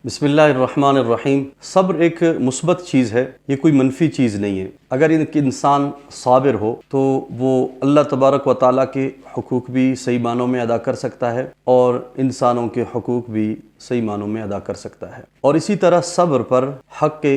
बिस्मिल्लाहिर्रहमानिर्रहीम। सब्र एक मुस्बत चीज़ है, ये कोई मनफी चीज़ नहीं है। अगर एक इंसान साबिर हो तो वो अल्लाह तबारक व तआला के हुकूक भी सही मानों में अदा कर सकता है और इंसानों के हुकूक भी सही मानों में अदा कर सकता है। और इसी तरह सब्र पर हक़ के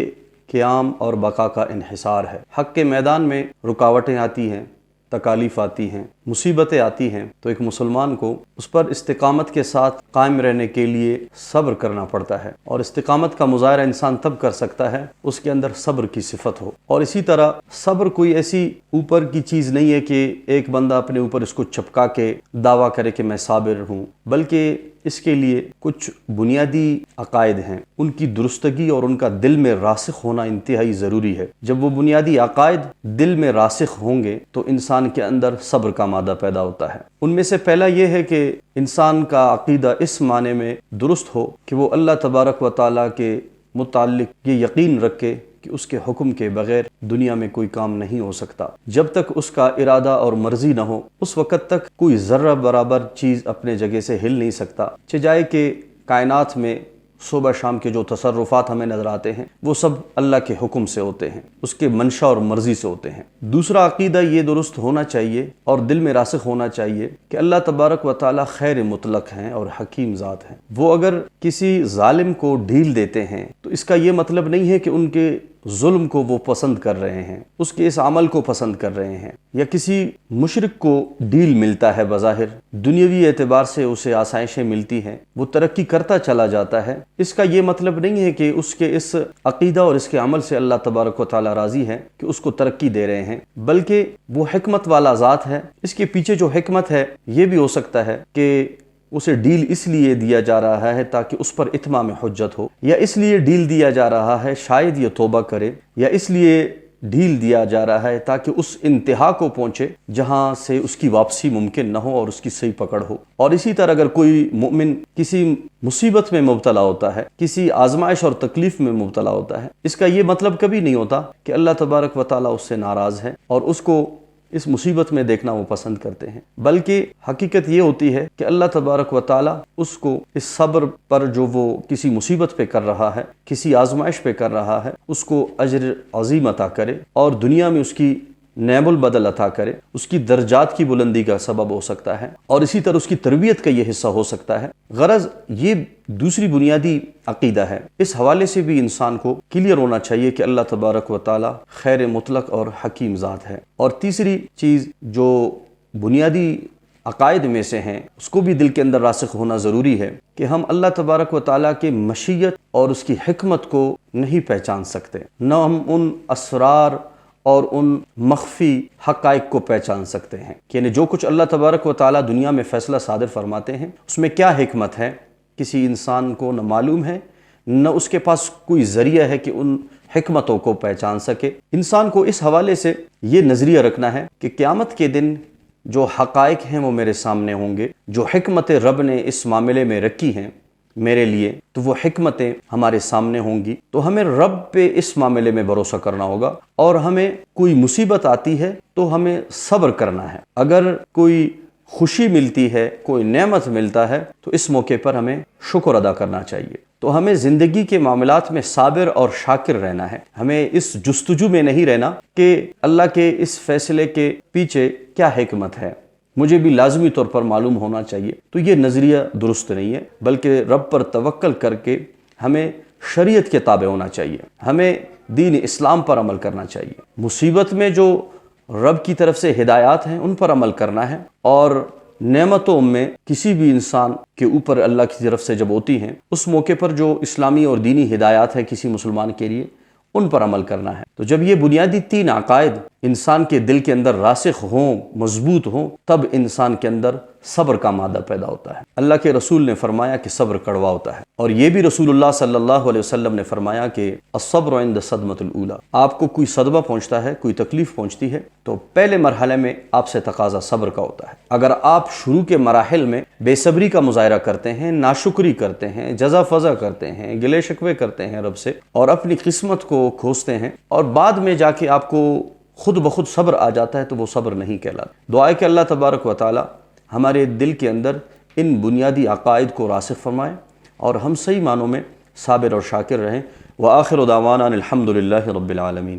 क़याम और बका का इन्हिसार है। हक़ के मैदान में रुकावटें आती हैं, तकालीफ आती हैं, मुसीबतें आती हैं, तो एक मुसलमान को उस पर इस्तिकामत के साथ कायम रहने के लिए सब्र करना पड़ता है। और इस्तिकामत का मुज़ाहरा इंसान तब कर सकता है उसके अंदर सब्र की सिफत हो। और इसी तरह सब्र कोई ऐसी ऊपर की चीज़ नहीं है कि एक बंदा अपने ऊपर इसको चपका के दावा करे कि मैं साबिर हूँ, बल्कि इसके लिए कुछ बुनियादी अकायद हैं, उनकी दुरुस्तगी और उनका दिल में रासिख होना इंतहाई ज़रूरी है। जब वो बुनियादी अकायद दिल में रासिख होंगे तो इंसान के अंदर सब्र का मादा पैदा होता है। उनमें से पहला ये है कि इंसान का अकीदा इस माने में दुरुस्त हो कि वो अल्लाह तबारक व तआला के मुताल्लिक ये यकीन रखे कि उसके हुक्म के बगैर दुनिया में कोई काम नहीं हो सकता। जब तक उसका इरादा और मर्जी न हो उस वक़्त तक कोई ज़र्रा बराबर चीज़ अपने जगह से हिल नहीं सकता। चाहे कि कायनात में सुबह शाम के जो तसर्रुफ़ात हमें नज़र आते हैं वो सब अल्लाह के हुक्म से होते हैं, उसके मंशा और मर्ज़ी से होते हैं। दूसरा अक़ीदा ये दुरुस्त होना चाहिए और दिल में रासिख़ होना चाहिए कि अल्लाह तबारक व तआला खैर मुतलक हैं और हकीम ज़ात हैं। वो अगर किसी ज़ालिम को ढील देते हैं तो इसका ये मतलब नहीं है कि उनके जुल्म को वो पसंद कर रहे हैं, उसके इस अमल को पसंद कर रहे हैं। या किसी मुशरिक को डील मिलता है, बज़ाहिर दुनियावी एतबार से उसे आसाइशें मिलती हैं, वो तरक्की करता चला जाता है, इसका ये मतलब नहीं है कि उसके इस अकीदा और इसके अमल से अल्लाह तबारक व तआला राज़ी है कि उसको तरक्की दे रहे हैं, बल्कि वो हिकमत वाला ज़ात है। इसके पीछे जो हिकमत है ये भी हो सकता है कि उसे डील इसलिए दिया जा रहा है ताकि उस पर इत्माम हुज्जत हो, या इसलिए डील दिया जा रहा है शायद ये तौबा करे, या इसलिए डील दिया जा रहा है ताकि उस इंतहा को पहुँचे जहाँ से उसकी वापसी मुमकिन न हो और उसकी सही पकड़ हो। और इसी तरह अगर कोई मोमिन किसी मुसीबत में मुब्तला होता है, किसी आजमाइश और तकलीफ में मुब्तला होता है, इसका ये मतलब कभी नहीं होता कि अल्लाह तबारक व तआला उससे नाराज़ है और उसको इस मुसीबत में देखना वो पसंद करते हैं, बल्कि हकीकत ये होती है कि अल्लाह तबारक व तआला उसको इस सब्र पर जो वो किसी मुसीबत पे कर रहा है, किसी आजमाइश पे कर रहा है, उसको अजर अजीम अता करे और दुनिया में उसकी नेमुल बदल अता करे, उसकी दर्जात की बुलंदी का सबब हो सकता है और इसी तरह उसकी तरबियत का ये हिस्सा हो सकता है। गरज ये दूसरी बुनियादी अकीदा है। इस हवाले से भी इंसान को क्लियर होना चाहिए कि अल्लाह तबारक व तआला खैर मुतलक और हकीम ज़ात है। और तीसरी चीज़ जो बुनियादी अकायद में से हैं उसको भी दिल के अंदर रासिख होना ज़रूरी है कि हम अल्लाह तबारक व तआला के मशीयत और उसकी हिकमत को नहीं पहचान सकते, न हम उन असरार और उन मख्फी हक़ाइक़ को पहचान सकते हैं। यानी जो कुछ अल्लाह तबारक व तआला दुनिया में फ़ैसला सादिर फरमाते हैं उसमें क्या हिकमत है किसी इंसान को न मालूम है, न उसके पास कोई ज़रिया है कि उन हिकमतों को पहचान सके। इंसान को इस हवाले से ये नज़रिया रखना है कि क़यामत के दिन जो हक़ाइक़ हैं वो मेरे सामने होंगे, जो हिकमत रब ने इस मामले में रखी हैं मेरे लिए, तो वो हिकमतें हमारे सामने होंगी। तो हमें रब पे इस मामले में भरोसा करना होगा और हमें कोई मुसीबत आती है तो हमें सब्र करना है। अगर कोई खुशी मिलती है, कोई नेमत मिलता है तो इस मौके पर हमें शुक्र अदा करना चाहिए। तो हमें ज़िंदगी के मामलात में साबिर और शाकिर रहना है। हमें इस जुस्तजू में नहीं रहना कि अल्लाह के इस फैसले के पीछे क्या हिकमत है, मुझे भी लाजमी तौर पर मालूम होना चाहिए। तो ये नज़रिया दुरुस्त नहीं है, बल्कि रब पर तवक्कल करके हमें शरीयत के ताबे होना चाहिए, हमें दीन इस्लाम पर अमल करना चाहिए। मुसीबत में जो रब की तरफ से हिदायत हैं उन पर अमल करना है और नेमतों में किसी भी इंसान के ऊपर अल्लाह की तरफ से जब होती हैं उस मौके पर जो इस्लामी और दीनी हिदायत है किसी मुसलमान के लिए उन पर अमल करना है। तो जब ये बुनियादी तीन अकायद इंसान के दिल के अंदर रासिख हों, मजबूत हों, तब इंसान के अंदर सब्र का मादा पैदा होता है। अल्लाह के रसूल ने फरमाया कि सब्र कड़वा होता है और ये भी रसूलुल्लाह सल्लल्लाहु अलैहि वसल्लम ने फरमाया कि अस्सब्र इंद सदमतुल ऊला, आपको कोई सदमा पहुँचता है, कोई तकलीफ पहुँचती है तो पहले मरहले में आपसे तकाजा सब्र का होता है। अगर आप शुरू के मराहिल में बेसब्री का मुजाहरा करते हैं, नाशुक्री करते हैं, जज़ा फज़ा करते हैं, गिले शिकवे करते हैं रब से और अपनी किस्मत को खोजते हैं और बाद में जाके आपको खुद ब खुद सब्र आ जाता है तो वो सब्र नहीं कहलाता। दुआ है कि अल्लाह तबारक व तआला हमारे दिल के अंदर इन बुनियादी अकायद को रासिख फरमाए और हम सही मानों में صابر اور شاکر رہیں۔ وآخر دعوانا الحمد للہ رب العالمین۔